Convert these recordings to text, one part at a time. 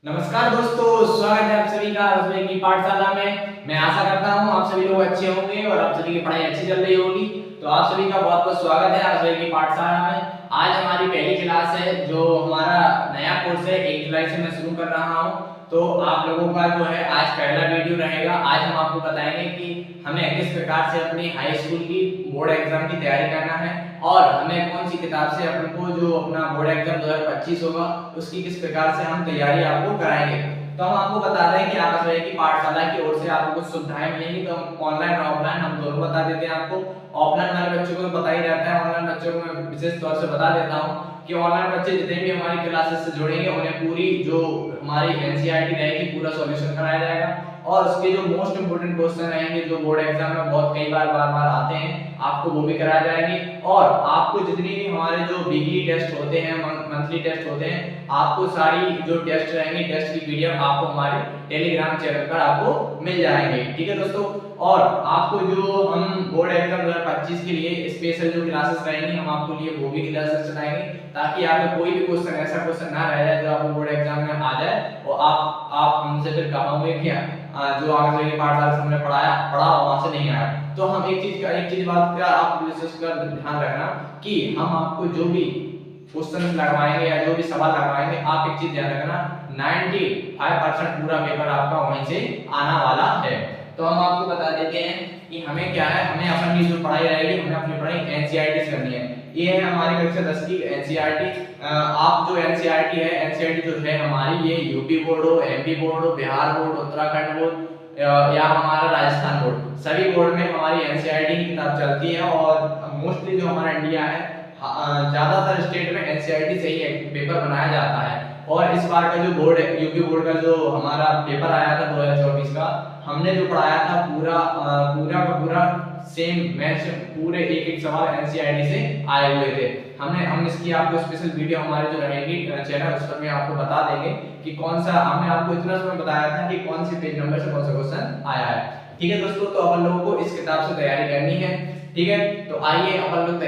नमस्कार दोस्तों, स्वागत है आप सभी का रसोई की पाठशाला में। मैं आशा करता हूँ आप सभी लोग अच्छे होंगे और आप सभी की पढ़ाई अच्छी चल रही होगी। तो आप सभी का बहुत बहुत स्वागत है रसोई की पाठशाला में। आज हमारी पहली क्लास है, जो हमारा नया कोर्स है 1 जुलाई से मैं शुरू कर रहा हूँ। तो आप लोगों का जो है आज पहला वीडियो रहेगा। आज हम आपको बताएंगे कि हमें किस प्रकार से अपनी हाई स्कूल की बोर्ड एग्जाम की तैयारी करना है और हमें कौन सी किताब से अपन को जो अपना बोर्ड एग्जाम 2025 होगा उसकी किस प्रकार से हम तैयारी आपको कराएंगे। तो हम आपको बता दें कि आकाश भैया की पाठशाला की ओर से आपको कुछ सुविधाएं मिलेंगी। तो हम ऑनलाइन और ऑफलाइन हम दोनों बता देते हैं आपको। ऑफलाइन वाले बच्चों को पता ही रहता है, ऑनलाइन बच्चों को मैं विशेष तौर से बता देता हूँ कि ऑनलाइन बच्चे जितने भी हमारी क्लासेस से जुड़ेंगे उन्हें पूरी जो हमारी एनसीईआरटी रहेगी पूरा सॉल्यूशन कराया जाएगा और उसके जो मोस्ट इंपोर्टेंट क्वेश्चन रहेंगे जो बोर्ड एग्जाम में बहुत कई बार बार आते हैं आपको वो भी कराए जाएंगे। और आपको जितनी भी हमारे जो वीकली टेस्ट होते हैं, मंथली टेस्ट होते हैं, आपको सारी जो टेस्ट रहेंगे टेस्ट की पीडीएफ आपको हमारे टेलीग्राम चैनल पर आपको मिल जाएंगे। ठीक है दोस्तों, और आपको जो हम बोर्ड एग्जाम 2025 के लिए स्पेशल जो क्लासेस रहेंगी हम आपको लिए वो भी क्लासेस चलाएंगे ताकि आपको कोई भी क्वेश्चन ऐसा क्वेश्चन ना रह जाए जो आपको बोर्ड एग्जाम में आ जाए और आप हमसे फिर कहोगे कि जो आगे के पाठशाला से हमने पढ़ा वहां से नहीं आया। तो हम एक चीज बात का आप विशेष कर ध्यान रखना कि हम आपको जो भी क्वेश्चन लगवाएंगे या जो भी सवाल लगवाएंगे आप एक चीज ध्यान रखना 95% पूरा पेपर आपका वहीं से आना वाला है। तो हम आपको बता देते हैं कि हमें क्या है, हमें अपनी जो पढ़ाई रहेगी हमें अपनी पढ़ाई एनसीईआरटी से करनी है। ये है हमारी कक्षा 10 की एनसीईआरटी। आप जो एनसीईआरटी है, एनसीईआरटी जो है हमारी ये यूपी बोर्ड हो, एमपी बोर्ड हो, बिहार बोर्ड, उत्तराखंड बोर्ड या हमारा राजस्थान बोर्ड, सभी बोर्ड में हमारी एनसीईआरटी की किताब चलती है और मोस्टली जो हमारा इंडिया है ज्यादातर स्टेट में एनसीईआरटी से ही पेपर बनाया जाता है। और इस बार का जो बोर्ड है यूपी बोर्ड का जो हमारा पेपर आया था 2024 का, हमने जो पढ़ाया था पूरा सेम मैच पूरे एक सवाल एनसीईआरटी से आए हुए थे। हम इसकी आपको स्पेशल वीडियो हमारे जो रहेगी चैनल उस पर में आपको बता देंगे कि कौन सा, हमने आपको इतना समय बताया था कि कौन सी पेज नंबर से कौन सा क्वेश्चन आया है। ठीक है दोस्तों, तो अपन लोगों को इस किताब से तैयारी करनी है। ठीक है, तो आइए अपन लोग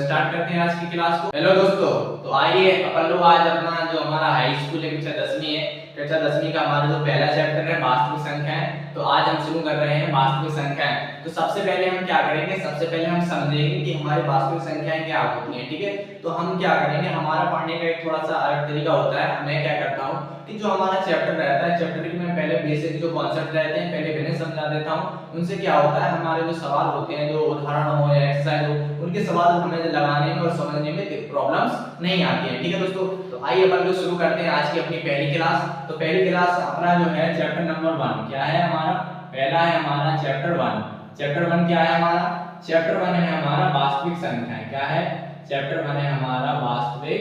स्टार्ट करते हैं आज की क्लास को। हेलो दोस्तों, तो आइए अपन लोग आज अपना जो हमारा हाई स्कूल है कक्षा 10वीं है, कक्षा 10वीं का हमारा जो पहला चैप्टर है वास्तविक संख्या है, तो आज हम शुरू कर रहे हैं वास्तविक संख्याएं। तो सबसे पहले हम क्या करेंगे, सबसे पहले हम समझेंगे कि हमारी वास्तविक संख्याएं क्या होती हैं। ठीक है, तो हम क्या करेंगे, हमारा पढ़ने का एक थोड़ा सा अलग तरीका होता है। मैं क्या करता हूँ कि जो हमारा चैप्टर रहता है, चैप्टर की मैं पहले बेसिक जो कॉन्सेप्ट रहते हैं पहले मैंने समझा देता हूँ। उनसे क्या होता है, हमारे जो सवाल होते हैं, जो उदाहरण हो या एक्सरसाइज हो, उनके सवाल हमें लगाने में और समझने में प्रॉब्लम्स नहीं आती हैं। ठीक है दोस्तों, तो आइए अपन लोग शुरू करते हैं आज की अपनी पहली क्लास। तो पहली क्लास अपना जो है चैप्टर नंबर 1 क्या है हमारा, पहला है हमारा चैप्टर 1। चैप्टर 1 क्या है हमारा, चैप्टर 1 है हमारा वास्तविक संख्याएं। क्या है, चैप्टर 1 है हमारा वास्तविक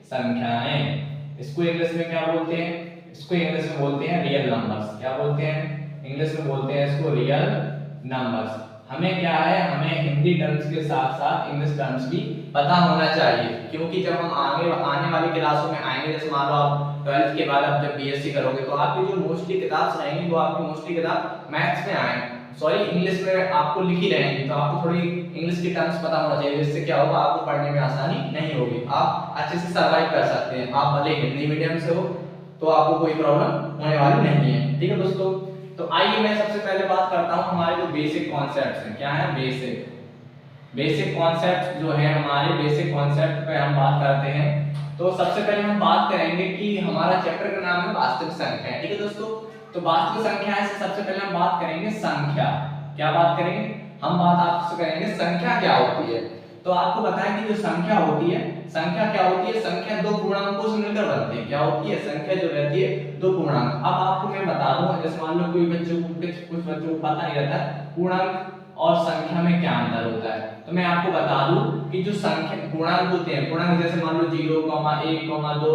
संख्याएं। इसको इंग्लिश में क्या बोलते हैं, इसको इंग्लिश में बोलते हैं रियल नंबर्स। क्या बोलते हैं, इंग्लिश में बोलते हैं इसको रियल नंबर्स। हमें क्या है, हमें हिंदी टर्म्स के साथ साथ इंग्लिश टर्म्स भी पता होना चाहिए, क्योंकि जब हम आने वाली क्लासों में आएंगे, जैसे मान लो आप 12th के बाद आप जब बीएससी करोगे तो आपकी जो मोस्टली किताब रहेंगी वो आपकी मोस्टली किताब मैथ्स में आएंगे, सॉरी इंग्लिश में आपको लिखी रहेंगी। तो आपको थोड़ी इंग्लिश की टर्म्स पता होना चाहिए, जिससे क्या होगा आपको पढ़ने में आसानी नहीं होगी, आप अच्छे से सर्वाइव कर सकते हैं। आप भले हिंदी मीडियम से हो तो आपको कोई प्रॉब्लम होने वाली नहीं है। ठीक है दोस्तों, तो आइए मैं सबसे पहले बात करता हूं हमारे जो बेसिक कॉन्सेप्ट्स हैं। क्या है, बेसिक कॉन्सेप्ट जो है हमारे बेसिक कॉन्सेप्ट पे हम बात करते हैं। तो सबसे पहले हम बात करेंगे कि हमारा चैप्टर का नाम है वास्तविक संख्या। ठीक है दोस्तों, तो वास्तविक संख्या से सबसे पहले हम बात करेंगे संख्या। क्या बात करेंगे, हम बात आपसे करेंगे संख्या क्या होती है। तो आपको बताएं कि जो संख्या होती है, संख्या क्या होती है, संख्या दो पूर्णांकों से मिलकर बनती है। क्या होती है, संख्या जो रहती है दो पूर्णांक। अब आपको मैं बता दूं, जैसे मान लो कुछ बच्चों को पता नहीं रहता पूर्णांक और संख्या में क्या अंतर होता है, तो मैं आपको बता दूं कि जो संख्या पूर्णांक होते हैं, पूर्णांक जैसे मान लो 0, 1, 2,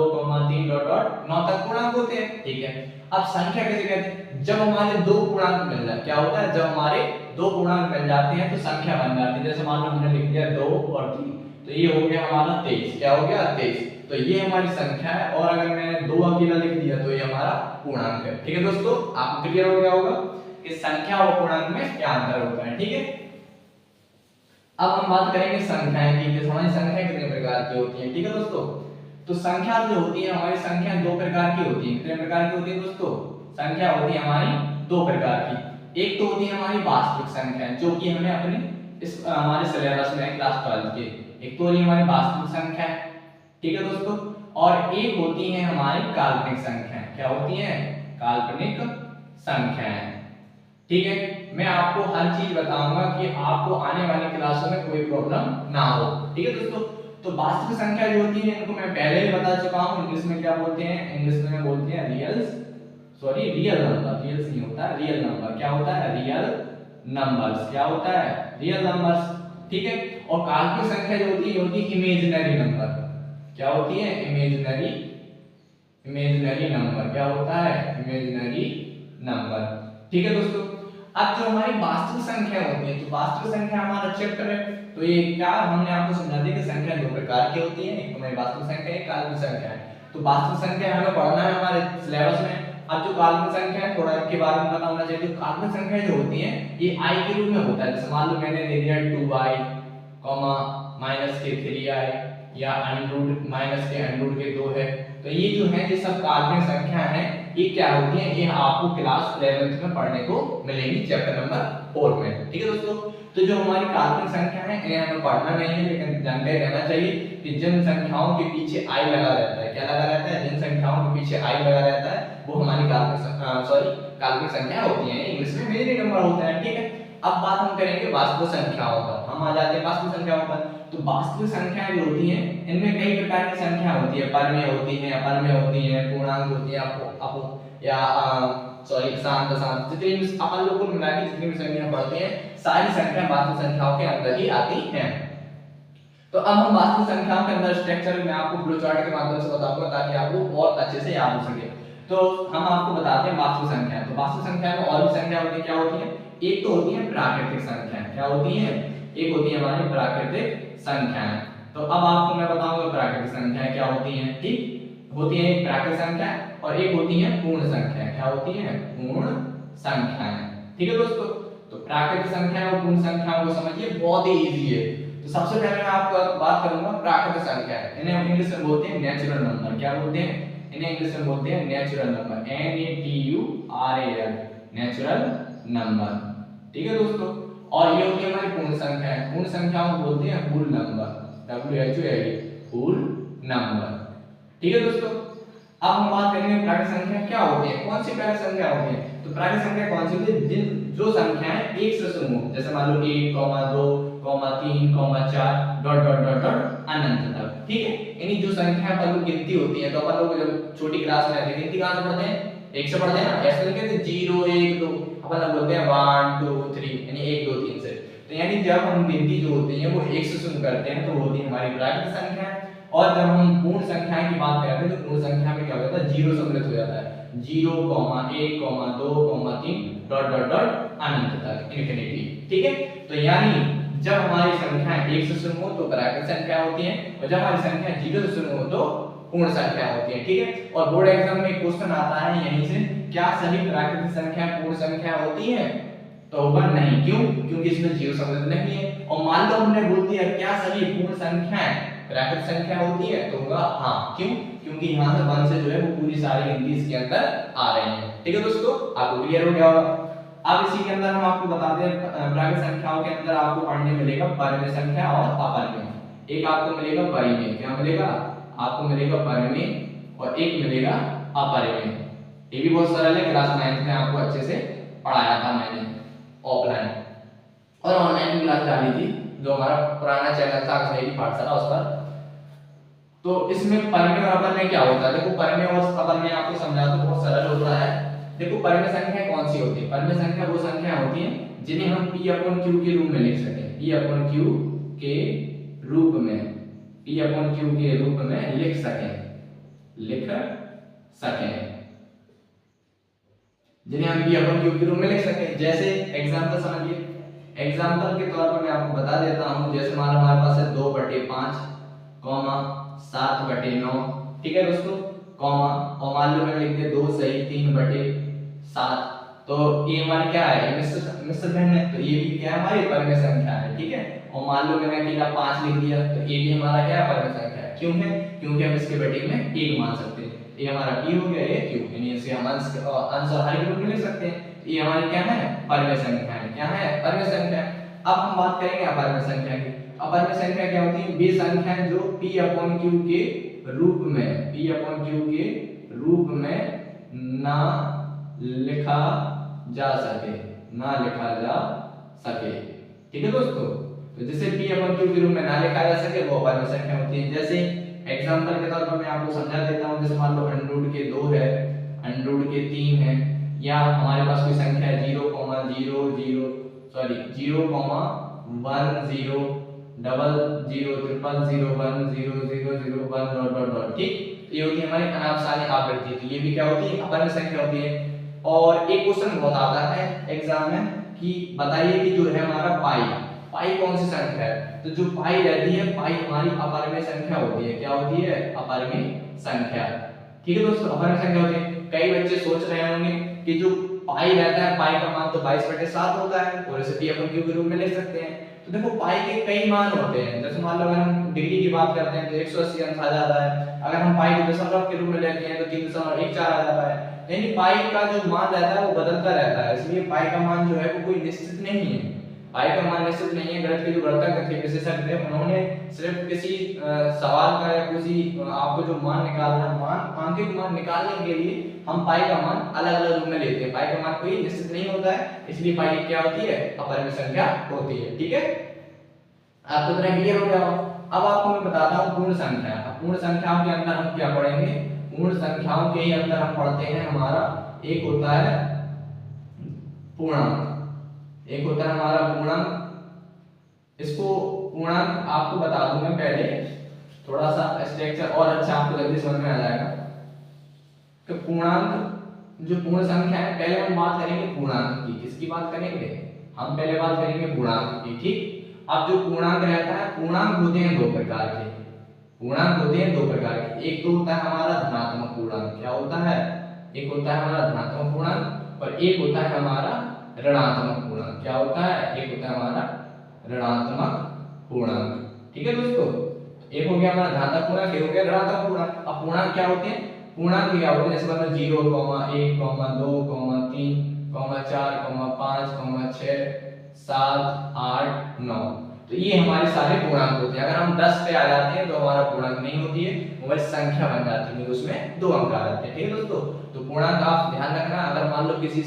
3 डॉट डॉट 9 तक पूर्णांक होते हैं। ठीक है, अब संख्या किसे कहते हैं, जब हमारे दो पूर्णांक मिल जाए, क्या होता है, जब हमारे दो पूर्णांक मिल जाते हैं तो संख्या बन जाती है। जैसे मान लो हमने लिख दिया 2 और 3, तो ये हो गया हमारा 23। क्या हो गया, 23। तो ये हमारी संख्या है, और अगर मैंने 2 अकेला लिख दिया तो ये हमारा पूर्णांक है। ठीक है दोस्तों, आपको क्लियर हो गया होगा कि संख्या और पूर्णांक में क्या अंतर होता है। ठीक है, अब हम बात करेंगे संख्याएं की, जैसे हमारी संख्या कितने प्रकार की होती है। ठीक है दोस्तों, तो संख्या जो होती है हमारी, संख्या दो प्रकार की होती है। कितने प्रकार की होती है दोस्तों? संख्या होती है हमारी दो प्रकार की। एक तो होती है हमारी वास्तविक संख्या, जो कि हमें अपने इस हमारे सिलेबस में क्लास 12 के, एक तो होती है हमारी वास्तविक संख्या, ठीक है दोस्तों, और एक होती है हमारी काल्पनिक संख्या। क्या होती है? काल्पनिक संख्याएं। ठीक है, मैं आपको हर चीज बताऊंगा कि आपको आने वाली क्लासों में कोई प्रॉब्लम ना हो। ठीक है दोस्तों, तो वास्तविक संख्या जो होती है इनको मैं पहले ही बता चुका हूं। इंग्लिश में क्या बोलते हैं? इंग्लिश में बोलते हैं रियल नंबर। रियल्स नहीं होता, रियल नंबर। क्या होता है? Real numbers. क्या होता है? Real numbers. ठीक है, और काल्पनिक संख्या जो होती है इमेजिनरी नंबर। क्या होती है? Imaginary number. क्या होता है? Imaginary number. ठीक है दोस्तों, अब जो हमारी वास्तविक संख्या होती है, तो वास्तविक संख्या हमारा चैप्टर है। तो ये क्या हमने आपको समझा दिया कि संख्या दो प्रकार की होती है, एक हमारी वास्तविक संख्या, एक काल्पनिक संख्या है। तो वास्तविक संख्या हमें पढ़ना है हमारे सिलेबस में। अब जो काल्पनिक संख्या है थोड़ा इनके बारे में पता होना चाहिए। तो काल्पनिक संख्या जो होती है ये i के रूप में होता है। जैसे मान लो मैंने दे दिया 2i, माइनस के 3i, या माइनस के अंडरूट के 2 है। तो ये जो है ये सब काल्पनिक संख्या है। ये क्या होती है? ये आपको क्लास 11th में पढ़ने को मिलेगी, चैप्टर नंबर 4 में। ठीक है दोस्तों, तो जो हमारी काल्पनिक संख्या है इन्हें हमें पढ़ना नहीं है, लेकिन जानकारी रहना चाहिए कि जिन संख्याओं के पीछे i लगा रहता है, क्या लगा रहता है? जिन संख्याओं के पीछे i लगा रहता है वो हमारी काल्पनिक संख्या होती है। इंग्लिश में इमेजिनरी नंबर होता है। ठीक है, अब बात हम करेंगे वास्तविक संख्याओं पर। हम आ जाते हैं वास्तविक संख्याओं पर। तो वास्तविक संख्याएं जो होती हैं इनमें कई प्रकार की संख्या होती है। परमेय होती है, अपरमेय होती है, पूर्णांक होती है, शांत जितनी भी अपन लोग कुल मिला के जितनी भी संख्या पढ़ते हैं सारी संख्या वास्तविक संख्याओं के अंदर ही आती हैं। तो अब हम वास्तविक संख्याओं के अंदर स्ट्रक्चर में आपको फ्लो चार्ट के माध्यम से बताऊंगा ताकि आपको और अच्छे से याद हो सके। तो हम आपको बताते हैं वास्तविक संख्या। तो वास्तविक संख्या में और भी संख्या होती है। क्या होती है? एक तो होती है प्राकृतिक संख्या। क्या होती है? एक होती है हमारी प्राकृतिक संख्याएं। तो अब आपको मैं बताऊंगा प्राकृतिक संख्याएं क्या होती हैं। ठीक, होती है एक प्राकृतिक संख्या और एक होती है पूर्ण संख्या। क्या होती है? पूर्ण संख्याएं। ठीक है दोस्तों, तो प्राकृतिक संख्या और पूर्ण संख्याओं को समझिए, बहुत ही इजी है। तो सबसे पहले मैं आपको बात करूंगा प्राकृतिक संख्या। इन्हें हम इंग्लिश में बोलते हैं नेचुरल नंबर। क्या बोलते हैं? इन्हें इंग्लिश में बोलते हैं natural number, NATURAL, natural number. ठीक है दोस्तों, और ये होती है हमारी पूर्ण संख्या है। पूर्ण संख्याओं को बोलते हैं whole number, WHOL, whole number. ठीक है दोस्तों, अब हम बात करेंगे प्राकृतिक संख्या क्या होती है, कौन सी प्राकृतिक संख्या होती है। तो प्राकृतिक संख्या कौन सी होती है? जिन जो संख्याएं एक से शुरू हो, जैसे मान लो 1, 2, 3, 4 डॉट डॉट डॉट डॉट अनंत तक। ठीक है, यानी जो संख्या पर लोग गिनती होती है, तो अपन लोग जब छोटी क्लास में रहते हैं गिनती कहां से पढ़ते हैं? 1 से पढ़ते हैं ना। ऐसे लिखते हैं 0 1 2, अपन लोग बोलते हैं 1 2 3, यानी 1 2 3 से। तो यानी जब हम गिनती जो होती है वो 1 से शुरू करते हैं तो वो होती है हमारी प्राकृतिक संख्या। और जब हम पूर्ण संख्या की बात करते हैं तो पूर्ण संख्या में क्या हो जाता है? 0 सम्मिलित हो जाता है। 0, 1, 2, 3 डॉट डॉट डॉट अनंत तक, इन्फिनिटी। ठीक है, तो यानी जब हमारी संख्या 1 से शुरू हो तो प्राकृतिक संख्या होती है, और जब हमारी संख्या 0 से शुरू हो तो पूर्ण संख्या होती है। ठीक है, और बोर्ड एग्जाम में क्वेश्चन आता है यहीं से, क्या सभी प्राकृतिक संख्या पूर्ण संख्या होती है? तो होगा नहीं। क्यों? क्योंकि इसमें 0 सम्मिलित नहीं है। और मान लो हमने बोल दिया क्या सभी पूर्ण संख्याएं प्राकृतिक संख्या होती है, तो होगा हाँ। क्यों? क्योंकि यहाँ से 1 से जो है वो पूरी सारी गिनती इसके अंदर आ रही है। ठीक है दोस्तों, आपको क्लियर हो गया होगा। अब इसी के अंदर हम आपको बताते हैं प्राकृतिक संख्याओं के अंदर आपको पढ़ने मिलेगा परमेय संख्या और अपरमेय। एक आपको मिलेगा परिमेय, क्या मिलेगा? आपको मिलेगा परिमेय, और एक मिलेगा अपरिमेय। ये भी बहुत सरल है, क्लास 9th में आपको अच्छे से पढ़ाया था मैंने ऑफलाइन, और ऑनलाइन भी क्लास डाली थी जो हमारा पुराना चैनल था अक्षय पाठशाला, उस पर। तो इसमें परिमेय और अपरिमेय क्या होता है? देखो परिमेय और अपरिमेय आपको समझा तो बहुत सरल होता है। देखो परिमेय संख्या कौन सी होती है? परिमेय संख्या वो संख्या होती है जिन्हें हम P/Q के रूप में लिख सकें। P/Q के रूप में, P/Q के रूप में लिख सकें, जिन्हें हम P/Q के रूप में लिख सकें। जैसे एग्जांपल समझिए, एग्जांपल के तौर पर मैं आपको बता देता हूं। जैसे मान लो हमारे पास है 2/5, 7/9। ठीक है दोस्तों, कॉमा, और मान लो मैंने लिख दिया 2 सही 3/7। तो ये हमारी क्या है? मिश्र भिन्न है, तो ये भी क्या है? हमारी परिमेय संख्या है। ठीक है, और मान लो मैंने अकेला 5 लिख दिया तो ये भी हमारा क्या है? परिमेय संख्या है। क्यों है? क्योंकि हम इसके वेटिंग में एक मान सकते हैं। ये हमारा p हो गया, ये q, यानी इसे हम अंश और हर के रूप में लिख सकते हैं। ये हमारी क्या है? परिमेय संख्या है। क्या है? परिमेय संख्या। अब हम बात करेंगे अपरिमेय संख्या की। अपरिमेय संख्या क्या होती है? वे संख्याएं जो p अपॉन q के रूप में, p अपॉन q के रूप में ना लिखा जा सके, ना लिखा जा सके। ठीक है दोस्तों, तो जैसे p अपॉन q के रूप में ना लिखा जा सके वो अपरिमेय संख्या होती है। जैसे एग्जांपल के तौर पर मैं आपको समझा देता हूं। जैसे मान लो अंडर के 2 है, अंडर के 3 है, या हमारे पास कोई संख्या है 0,0 sorry 0,10 double 0 triple 0 1 0 0 0 1 dot dot dot. ठीक, ये होती है हमारी अनापसारी आकृति। तो ये भी क्या होती है? अपरिमेय संख्या होती है। और एक क्वेश्चन बहुत आता है एग्जाम में कि बताइए कि जो है हमारा पाई, पाई कौन सी संख्या है? तो जो पाई रहती है, पाई हमारी अपरिमेय संख्या होती है। क्या होती है? अपरिमेय संख्या। ठीक है दोस्तों, अपरिमेय संख्या होती है। कई बच्चे सोच रहे होंगे कि जो पाई रहता है, पाई का मान तो 22/7 होता है और इसे p अपन q के रूप में लिख सकते हैं। तो देखो पाई के कई मान होते हैं। जैसे मान लो अगर हम डिग्री की बात करते हैं तो 180 अंश आ जाता है। अगर हम पाई को दशमलव के रूप में लेते हैं तो 3.14 आ जाता है। यानी पाई का जो मान रहता है वो बदलता रहता है, इसलिए पाई का मान जो है वो कोई निश्चित नहीं है। पाई का मान निश्चित नहीं है। गणित के जो गणितज्ञ थे विशेषज्ञ थे, उन्होंने सिर्फ किसी सवाल का या किसी आपको जो मान निकालना है, मान आंकिक मान निकालने के लिए हम पाई का मान अलग अलग रूप में लेते हैं। पाई का मान कोई निश्चित नहीं होता है, इसलिए पाई क्या होती है? अपरिमेय संख्या होती है। ठीक है, आपको इतना क्लियर हो गया। अब आपको मैं बताता हूँ पूर्ण संख्या। पूर्ण संख्याओं के अंदर हम क्या पढ़ेंगे? पूर्ण संख्याओं के ही अंदर हम पढ़ते हैं हमारा एक होता है पूर्णांक, एक होता है हमारा पूर्णांक। इसको पूर्णांक आपको बता दूं मैं पहले, थोड़ा सा स्ट्रक्चर और अच्छा आपको जल्दी समझ में आ जाएगा कि पूर्णांक जो पूर्ण संख्या है, पहले हम बात करेंगे पूर्णांक की। किसकी बात करेंगे? हम पहले बात करेंगे पूर्णांक की। ठीक, अब जो पूर्णांक रहता है, पूर्णांक होते हैं दो प्रकार के। पूर्णांक होते हैं दो प्रकार के। एक तो होता है हमारा धनात्मक पूर्णांक। क्या होता है? एक होता है हमारा धनात्मक पूर्णांक और एक होता है हमारा ऋणात्मक पूर्णांक। क्या होता है? एक होता है हमारा ऋणात्मक पूर्णांक। ठीक है दोस्तों, एक हो गया हमारा धनात्मक पूर्णांक, एक हो गया ऋणात्मक पूर्णांक। अब पूर्णांक क्या होते हैं? पूर्णांक क्या होते हैं? जैसे मतलब 0, 1, 2, 3, 4, 5, 6, 7, 8, 9। तो ये हमारे सारे पूर्णांक होते हैं। अगर हम 10 पे आ जाते हैं तो हमारा पूर्णांक नहीं होती है, हमारी संख्या बन जाती है, उसमें 2 अंक आ जाते हैं। ठीक है दोस्तों, तो पूर्णांक आप ध्यान रखना। अगर मान लो किसी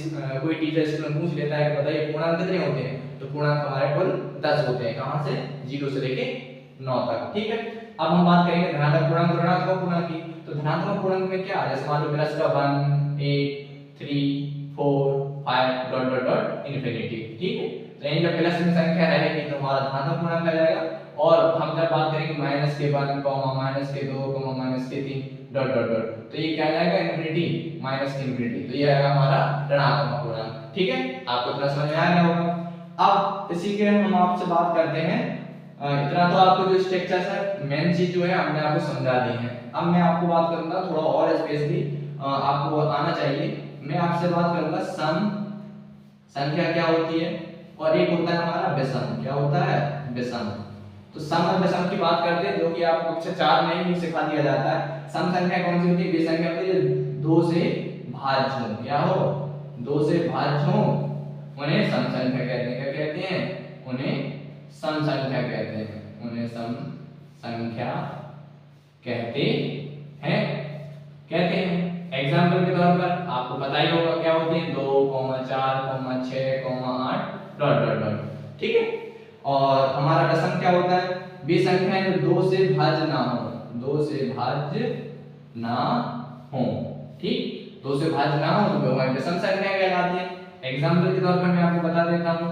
कोई टीचर स्टूडेंट पूछ लेता है कि बताइए पूर्णांक कितने होते हैं, तो पूर्णांक हमारे कुल 10 होते हैं। कहां से? 0 से लेके 9 तक। ठीक है, अब हम बात करेंगे धनात्मक पूर्णांक और ऋणात्मक पूर्णांक की। तो धनात्मक पूर्णांक में क्या? जैसे मान लो प्लस का 1, 8, 3, 4, 5 डॉट डॉट डॉट इन्फिनिटी। ठीक है, तो यानी जब प्लस में संख्या रहेगी तो हमारा धनात्मक पूर्णांक आ जाएगा। और हम जब बात करेंगे माइनस के 1, माइनस के 2, माइनस के 3 डॉट डॉट डॉट, तो ये क्या आ जाएगा? इन्फिनिटी, माइनस की इन्फिनिटी। तो ये आएगा हमारा ऋणात्मक पूर्णांक। ठीक है, आपको इतना समझ में आ गया होगा। अब इसी के हम आपसे बात करते हैं। इतना तो आपको जो स्ट्रक्चर है, मेन चीज जो है हमने आपको समझा दी है। अब मैं आपको बात करूंगा थोड़ा और स्पेशली आपको आना चाहिए। मैं आपसे बात करूंगा सम संख्या क्या होती है, और एक होता है हमारा विषम। क्या होता है? विषम। तो सम और विषम की बात करते हैं, जो कि आपको कक्षा 4 में ही सिखा दिया जाता है। सम संख्या कौन सी होती है? वे संख्या होती है जो 2 से भाज्य हो। क्या हो? 2 से भाज्य हो, उन्हें सम संख्या कहते हैं। क्या कहते हैं? उन्हें सम संख्या कहते हैं। उन्हें सम संख्या कहते हैं। कहते हैं एग्जांपल के तौर पर आपको पता ही होगा क्या होते हैं? 2, 4, 6, 8 डॉट डॉट डॉट। ठीक है, और हमारा विषम क्या होता है? वे संख्याएं जो 2 से भाज्य ना हो, 2 से भाज्य ना हो। ठीक, 2 से भाज्य ना हो तो वो विषम संख्या कहलाती है। एग्जांपल के तौर पर मैं आपको बता देता हूं।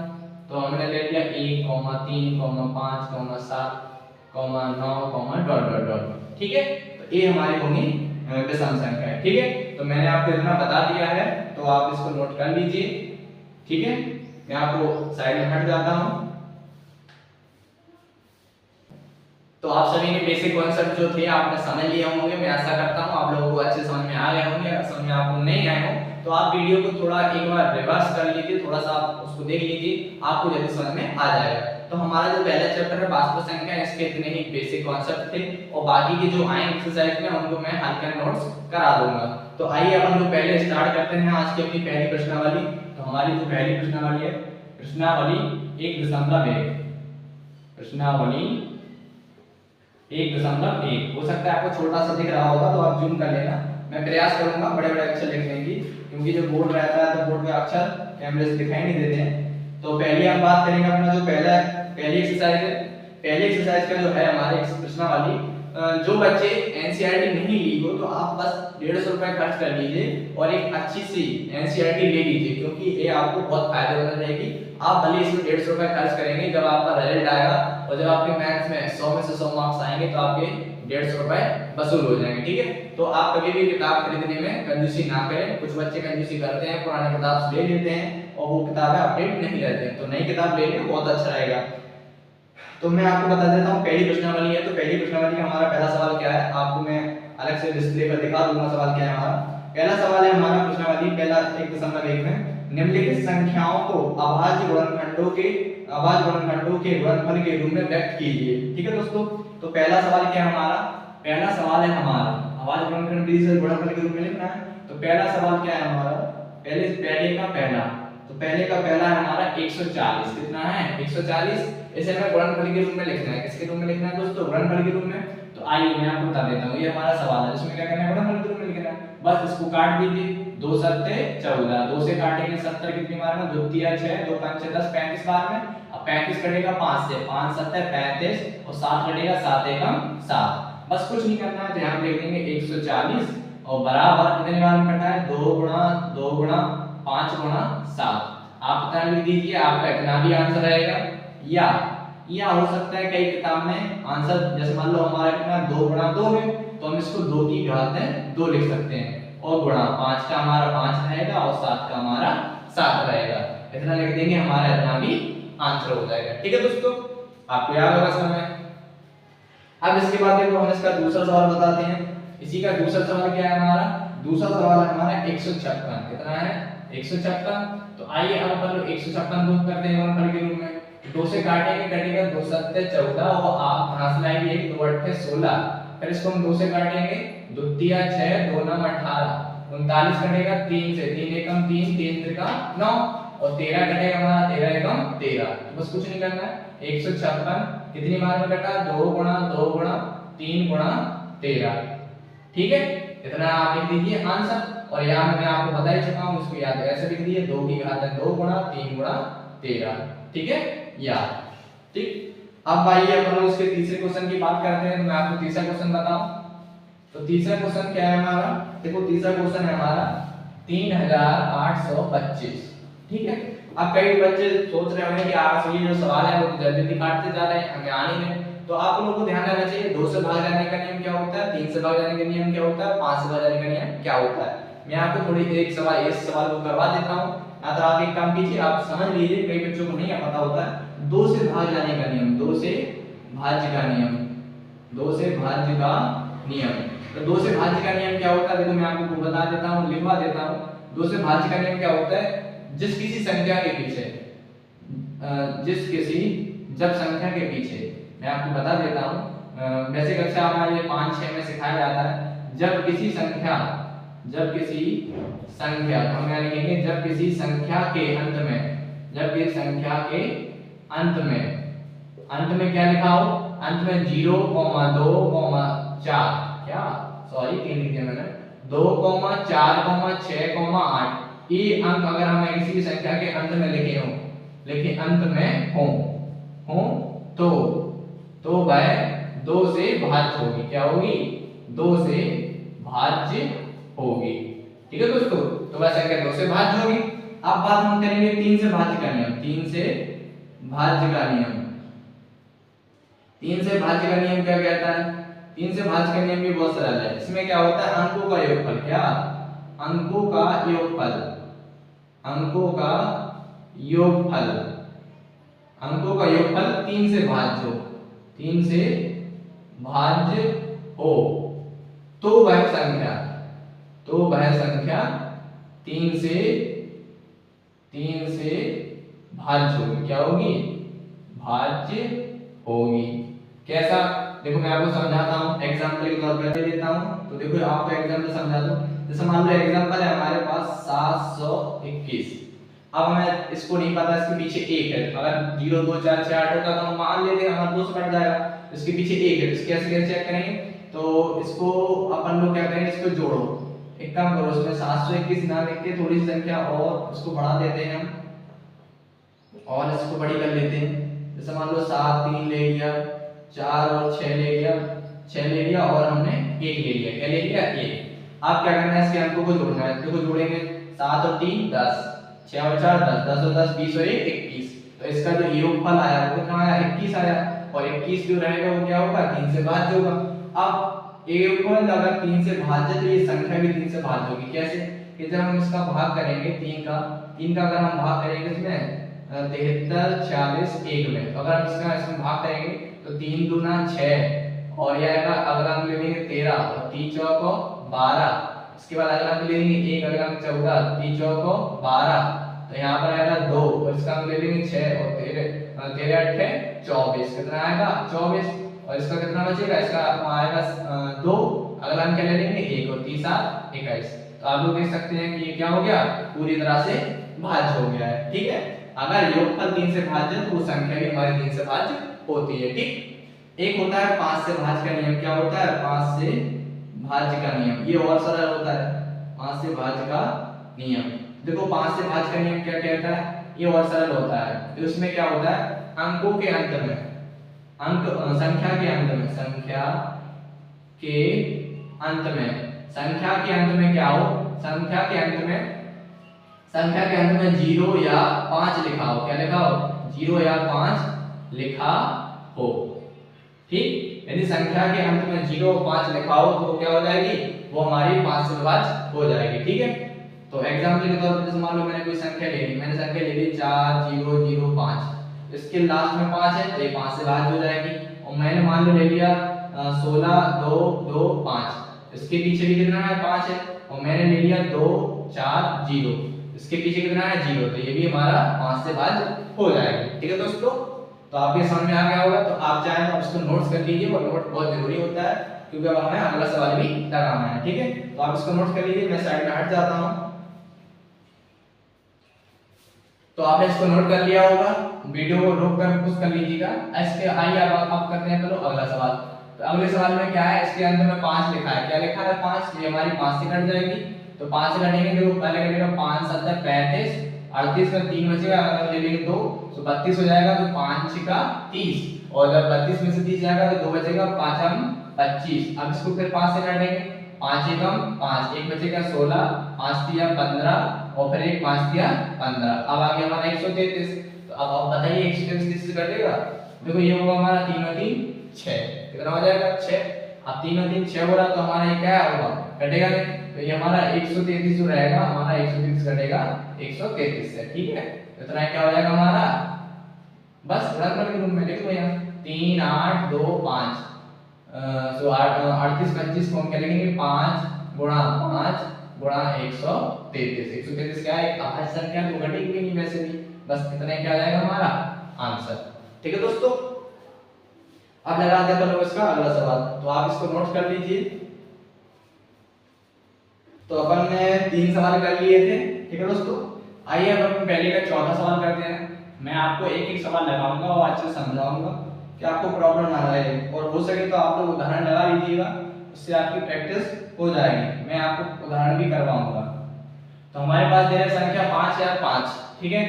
तो हमने ले लिया 1, 3, 5, 7, 9, डॉट डॉट डॉट। ठीक है, तो ये हमारी होगी विषम संख्या है। ठीक है, तो मैंने आपको इतना बता दिया है, तो आप इसको नोट कर लीजिए। ठीक है, मैं आपको साइड में हट जाता हूं। तो आप सभी ने बेसिक कॉन्सेप्ट जो थे आपने समझ लिए होंगे। मैं आशा करता हूं आप लोगों को अच्छे समझ में आ गए होंगे। अगर समझ में आपको नहीं आए हो तो आप वीडियो को थोड़ा एक बार रिवर्स कर लीजिए, थोड़ा सा आप उसको देख लीजिए, आपको जल्दी समझ में आ जाएगा। तो हमारा जो पहला चैप्टर है वास्तविक संख्या, इसके इतने ही बेसिक कॉन्सेप्ट थे और बाकी की जो आएंगे एक्सरसाइज में उनको मैं हल्का नोट्स करा दूंगा। तो आइए अपन जो पहले स्टार्ट करते हैं आज की अपनी पहली प्रश्नावली। तो हमारी जो पहली प्रश्नावली है, प्रश्नावली 1.1, प्रश्नावली 1.1। हो सकता है आपको छोटा सा दिख रहा होगा तो आप जूम कर लेना। मैं प्रयास करूंगा बड़े बड़े अक्षर लिखने की, क्योंकि जो बोर्ड रहता है तो बोर्ड पे अक्षर कैमरे से दिखाई नहीं देते हैं। तो पहली हम बात करेंगे अपना जो पहली एक्सरसाइज है। पहली एक्सरसाइज का जो है हमारे प्रश्नावली, जो बच्चे एनसीईआरटी नहीं ली हो तो आप बस 150 रुपए खर्च कर लीजिए और एक अच्छी सी एनसीईआरटी ले लीजिए, क्योंकि ये आपको बहुत फायदेमंद रहेगी। आप भले इसमें 150 रुपए खर्च करेंगे, जब आपका रिजल्ट आएगा और जब आपके मैथ्स में 100 में से 100 मार्क्स आएंगे तो आपके 150 रुपए वसूल हो जाएंगे। ठीक है, तो आप कभी भी किताब खरीदने में कंजूसी ना करें। कुछ बच्चे कंजूसी करते हैं, पुरानी किताब से ले लेते हैं और वो किताबें अपडेट नहीं रहती हैं, तो नई किताब ले लें, बहुत अच्छा रहेगा। तो मैं आपको बता देता हूँ पहली प्रश्नावली है। तो पहली प्रश्नावली का हमारा पहला सवाल क्या है, आपको मैं अलग से डिस्प्ले पर दिखा दूंगा सवाल क्या है हमारा। पहला सवाल है हमारा प्रश्नावली पहला 1.1 में, निम्नलिखित संख्याओं को अभाज्य गुणनखंडों के गुणनफल के रूप में व्यक्त कीजिए। ठीक है दोस्तों, तो पहला सवाल क्या है हमारा, पहला सवाल है हमारा अभाज्य गुणनखंड विधि से गुणनफल के रूप में लिखना है। तो पहला सवाल क्या है हमारा, पहले का पहला, तो पहले का पहला है हमारा 140। कितना है 140। इसे हमें गुणनफल के रूप में लिखना है। किसके रूप में लिखना है दोस्तों, गुणनफल के रूप में। तो आइए मैं आपको बता देता हूँ, ये हमारा सवाल है, इसमें क्या करना है, गुणनफल के रूप में लिखना है। बस इसको काट दीजिए, 2 सत्ते 14, 2 से काटेंगे 70 कितनी बार में, 2 तिया 6, 2 पंचे 10, 35 बार में। अब 35 कटेगा 5 से, 5 सत्ते 35 और 7 कटेगा 7 एकम 7। बस कुछ नहीं करना है, तो यहाँ पे लिख देंगे 140 और बराबर कितने बार में कटा है, 2 गुणा 2 गुणा 5 गुणा 7। आप इतना लिख दीजिए, आपका इतना भी आंसर रहेगा। या हो सकता है कई किताब में आंसर, जैसे मान लो हमारा कितना 2 गुणा 2 है, तो हम इसको 2 की घात 2 लिख सकते हैं, और गुणा 5 का हमारा 5 रहेगा और 7 का हमारा 7 रहेगा। इतना लिख देंगे, हमारा इतना भी आंसर हो जाएगा। ठीक है दोस्तों, आपको याद होगा समय। अब इसके बाद देखो हम इसका दूसरा सवाल बताते हैं। इसी का दूसरा सवाल क्या है हमारा, दूसरा सवाल है हमारा 156। कितना है 156। तो आइए अब अपन 156 को करते हैं गुणनफल के रूप में। 2 से काटेंगे, कटेगा 2 सत्ते 14 और आप यहां से लाएंगे 1 2 8 16। फिर इसको हम 2 से काटेंगे, 2 तिया 6, 2 9 18, 39 कटेगा 3 से, 3 एकम 3, 3 त्रिका 9 और 13 कटेगा हमारा 13 एकम 13। तो बस कुछ नहीं करना है, 156 कितनी बार में कटा, 2 गुणा 2 गुणा 3 गुणा 13। ठीक है, इतना आप लिख दीजिए आंसर। और यहाँ मैं आपको बता ही चुका हूँ, उसको याद ऐसे लिख दिए, 2 की घात 2 गुणा 3 गुणा 13। ठीक है, या ठीक। अब आइए अपन उसके तीसरे क्वेश्चन की बात करते हैं। तो मैं आपको तीसरा क्वेश्चन बताऊं। तो तीसरा क्वेश्चन क्या है हमारा, देखो तीसरा क्वेश्चन है हमारा 3825। ठीक है, अब कई बच्चे सोच रहे होंगे कि आप ये जो सवाल है वो जल्दी काटते जा रहे हैं, हमें आने में। तो आप लोगों को ध्यान रखना चाहिए, 2 से भाग जाने का नियम क्या होता है, 3 से भाग जाने का नियम क्या होता है, 5 से भाग जाने का नियम क्या होता है। मैं आपको थोड़ी इस सवाल को करवा देता हूं। या तो आप एक काम कीजिए, आप समझ लीजिए, कई बच्चों को नहीं पता होता है। 2 से भाग जाने का नियम, 2 से भाज्य का नियम, 2 से भाज्य का नियम। तो 2 से भाज्य का नियम क्या होता है, देखो मैं आपको बता देता हूं, लिखवा देता हूं। 2 से भाज्य का नियम क्या होता है, जिस किसी संख्या के पीछे, जब संख्या के पीछे, मैं आपको बता देता हूं, वैसे कक्षा हमारे 5-6 में सिखाया जाता है, जब किसी संख्या, तो हम क्या लिखेंगे, जब किसी संख्या के अंत में क्या लिखा हो, अंत में 0, 2, 4, क्या सॉरी 3 लिख दिया मैंने, 2, 4, 6, 8 ये अंक अगर हमें किसी भी संख्या के अंत में अंत में हो तो वह 2 से भाज्य होगी। क्या होगी, 2 से भाज्य होगी। ठीक है दोस्तों, तो वह संख्या 2 से भाज्य होगी। अब बात हम करेंगे 3 से भाज्य का नियम। 3 से भाज्य का नियम क्या कहता है, 3 से भाज्य का नियम भी बहुत सरल है। इसमें क्या होता है, अंकों का योगफल, क्या अंकों का योगफल 3 से भाज्य हो तो वह संख्या 3 से भाज्य होगी। क्या होगी, भाज्य होगी। कैसा? देखो मैं आपको समझाता हूँ, एग्जांपल के तौर पर दे देता हूँ। तो देखो आपको एग्जांपल समझा दो। जैसे मान लो एग्जांपल है हमारे पास 721। अब हमें इसको नहीं पता इसके पीछे एक है, अगर 0 2 4 6 8 होता तो हम मान लेते हैं हमारा 2 से कट जाएगा। इसके पीछे एक है, इसके कैसे चेक करेंगे? तो इसको अपन लोग क्या करेंगे, इसको जोड़ो। एक काम करो, इसमें 721 ना लिख के थोड़ी सी संख्या और इसको बढ़ा देते हैं हम, और इसको बड़ी कर लेते हैं। जैसे मान लो 7 3 ले लिया, 4 और 6 ले लिया, 6 ले लिया और हमने 1 ले लिया। क्या ले लिया? 1। अब क्या करना है, इसके अंकों को जोड़ना है। देखो जोड़ेंगे, 7 और 3 10, 6 और 4 10, 10 और 10 20 और 1 21। तो इसका जो योगफल आया वो कितना आया? 21 आया। और 21 जो रहेगा वो क्या होगा? 3 से भाज्य होगा। अब योगफल अगर 3 से भाज्य तो ये संख्या भी 3 से भाज्य होगी। कैसे? कि जब हम इसका भाग करेंगे 3 का अगर हम भाग करेंगे इसमें 73 46 1 में, तो अगर हम इसका इसमें भाग करेंगे तो 3 दूना 6 और ये आएगा, अगर हम ले लेंगे 13 और 3 चौको 12। इसके बाद अगर हम ले लेंगे 1, अगर हम 14 3 चौको 12, तो यहाँ पर आएगा 2 और इसका हम ले लेंगे 6 और 13 13 8 24। कितना आएगा? 24। और इसका कितना बचेगा? इसका आएगा 2, अगर हम क्या ले लेंगे 1 और 3 7 21। तो आप लोग देख सकते हैं कि ये क्या हो गया? पूरी तरह से भाज्य हो गया है। ठीक है, अगर योगफल 3 से भाज्य तो वो संख्या भी हमारी 3 से भाज्य होती है। ठीक, एक होता है 5 से भाज्य का नियम। क्या होता है? 5 से भाज्य का नियम। ये और सरल होता है, 5 से भाज्य का नियम। देखो 5 से भाज्य का नियम क्या कहता है? ये और सरल होता है। तो इसमें क्या होता है? अंकों के अंत में, संख्या के अंत में, संख्या के अंत में क्या हो? संख्या के अंत में 0 या 5 लिखा हो। क्या लिखा हो? 0 या 5 लिखा हो। ठीक, यदि संख्या के अंत में 0 और 5 लिखा हो तो क्या हो जाएगी? वो हमारी 5 से भाज्य हो जाएगी। ठीक है, तो एग्जांपल के तौर पर जैसे मान लो मैंने कोई संख्या ले ली, मैंने संख्या ले ली 4 0 0 5, इसके लास्ट में 5 है तो ये 5 से भाज्य हो जाएगी। और मैंने मान लो ले लिया 16 2 2 5, इसके पीछे भी कितना है? 5 है। और मैंने ले लिया 2 4 0, इसके पीछे कितना है? 0, तो ये भी हमारा 5 से भाज्य हो जाएगा। ठीक है दोस्तों, तो आपके समझ में आ गया होगा। तो आप चाहें तो इसको नोट्स कर लीजिए, और नोट बहुत जरूरी होता है क्योंकि अब हमें अगला सवाल भी लगाना है। ठीक है, तो आप इसको नोट कर लीजिए। मैं साइड में हट जाता हूं। तो आपने इसको नोट कर लिया होगा, वीडियो को रोक कर कुछ कर लीजिएगा। इसके आइए अब करते हैं चलो अगला सवाल। तो अगले सवाल में क्या है? इसके अंदर में 5 लिखा है। क्या लिखा है? 5। ये हमारी 5 से कट जाएगी। तो 5 से कटेंगे, देखो पहले कटेगा 5 7 35, 38 में 3 बचेगा, अगर ले लेंगे 2 तो 32 हो जाएगा। तो 5 का 30, और जब 32 में से 30 जाएगा तो 2 बचेगा, 5 हम 25। अब इसको फिर 5 से काटेंगे, 5 एकम 5, 1 बचेगा 16, 5 तिया 15 और फिर 1 5 तिया 15। अब आ गया हमारा 133। तो अब आप बताइए 133 किससे कटेगा? देखो ये होगा हमारा 3 और 3 6, कितना हो जाएगा? 6। अब 3 और 3 6 हो रहा तो हमारा ये क्या होगा? कटेगा नहीं। तो ये हमारा 133 जो रहेगा, हमारा 133 कटेगा 133 से। ठीक है, तो इतना क्या हो जाएगा हमारा? बस गुणनफल के रूप में लिख दो यहाँ, 3 8 2 5, सो 38 25 को हम क्या लिखेंगे? 5 गुणा 5 गुणा 133। 133 क्या है? एक अभाज्य संख्या, तो घटेगी भी नहीं वैसे भी। बस इतना क्या आ जाएगा हमारा आंसर। ठीक है दोस्तों, अब लगाते हैं अपन इसका अगला सवाल। तो आप इसको नोट कर लीजिए। तो अपन ने 3 सवाल कर लिए थे। ठीक है दोस्तों, आइए अब अपन पहले का चौथा सवाल करते हैं। मैं आपको एक एक सवाल लगाऊंगा और अच्छे से समझाऊंगा कि आपको प्रॉब्लम ना रहे, और हो सके तो आप लोग उदाहरण लगा लीजिएगा, उससे आपकी प्रैक्टिस हो जाएगी। मैं आपको उदाहरण भी करवाऊंगा। तो हमारे पास दे रहा है संख्या 5 या 5। ठीक है,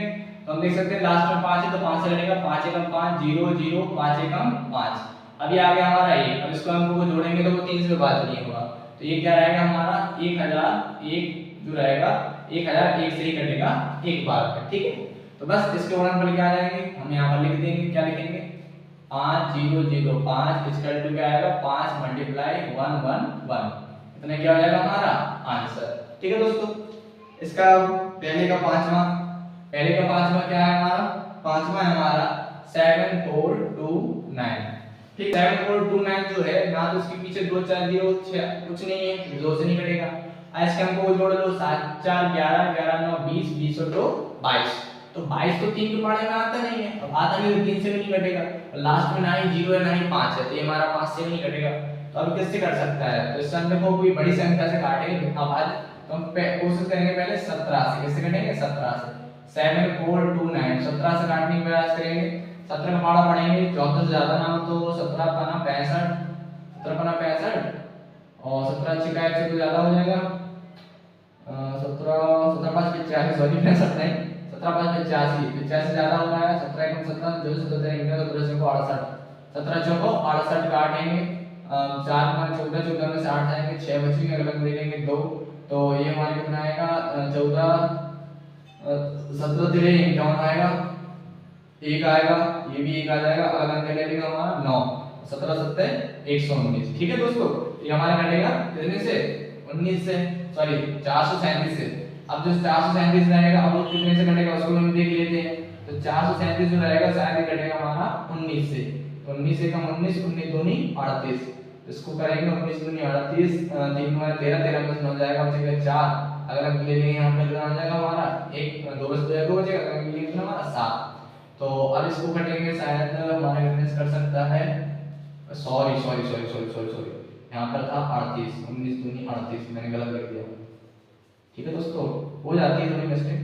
तो हम देख सकते हैं लास्ट में 5 है तो 5 से कटेगा, 5 एकम 5 0 0 5 एकम 5। अभी आ गया हमारा ये। अब इसको हम को जोड़ेंगे तो वो 3 से भाज्य नहीं होगा। तो ये क्या रहेगा हमारा? 1001 जो रहेगा 1001 से ही कटेगा एक बार में। ठीक है, तो बस इसके गुणनफल क्या आ जाएंगे? हम यहाँ पर लिख देंगे। क्या लिखेंगे? 5 0 0 5 इसका टू क्या आएगा? 5 मल्टीप्लाई 1 1 1। इतना क्या हो जाएगा हमारा आंसर। ठीक है दोस्तों, इसका पहले का पांचवा क्या है हमारा? पांचवा है हमारा 7429। ठीक, 7429 जो है ना, तो उसके पीछे 2 4 0 6 कुछ नहीं है, 2 से नहीं कटेगा। इसके हमको जोड़ लो, 7 4 11 11 9 20 20 और 2 22। तो 22 तो 3 के पहाड़े में आता नहीं है, अब आता नहीं तो 3 से भी नहीं कटेगा, और लास्ट में ना ही 0 है ना ही 5 है, तो ये हमारा 5 से भी नहीं कटेगा। तो अब किससे कट सकता है, तो इससे हम देखो कोई बड़ी संख्या से काटेंगे। अब आज तो हम कोशिश करेंगे पहले 17 से, किससे कटेंगे 17 से, 7 4 2 9, 17 से काटने की प्रयास करेंगे। 17 का पहाड़ा पढ़ेंगे, 14 से ज्यादा ना हो तो 17 का ना 65, 17 का ना 65 और 17 अच्छी का 1 से तो ज्यादा हो जाएगा, 17 17 5 85, सॉरी 65 नहीं, 17 5 85, 85 से ज्यादा हो रहा है, 17 1 17 जो 17 इनका तो 17 को 68, 17 चौको 68 काटेंगे, 4 5 14, 14 में से 8 जाएंगे, 6 बचेंगे, अलग ले लेंगे 2, तो ये हमारे कितना आएगा 14 17 3 51 आएगा, 1 आएगा, ये भी 1 आ जाएगा, अलग ले लेंगे हमारा 9, 17 7 119। ठीक है दोस्तों, ये हमारे कटेगा कितने से 19 से, सॉरी 437 से। अब जो 437 रहेगा अब वो कितने से कटेगा उसको हम देख लेते हैं। तो 437 जो रहेगा शायद ये कटेगा हमारा 19 से, तो 19 से कम 19, 19 दूनी 38, इसको करेंगे 19 दूनी 38, 3 में 13, 13 में 9 जाएगा, बचेगा 4, अगर हम ले लेंगे यहाँ पे कितना आ जाएगा हमारा 1 2 बच 2 बचेगा, अगर हम ले लेंगे हमारा 7। तो अब इसको कटेंगे शायद हमारे गणेश कर सकता है, sorry sorry sorry sorry sorry sorry यहाँ पर था 38, 19 दूनी 38, मैंने गलत कर दिया। ठीक है दोस्तों, हो जाती है थोड़ी मिस्टेक,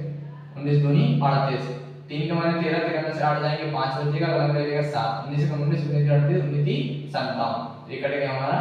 19 दूनी 38, 3 के माने 13, 13 में से 8 जाएंगे 5 बचेगा, अलग रहेगा 7, 19 से 19 19 38 19 57, तो ये कटेगा हमारा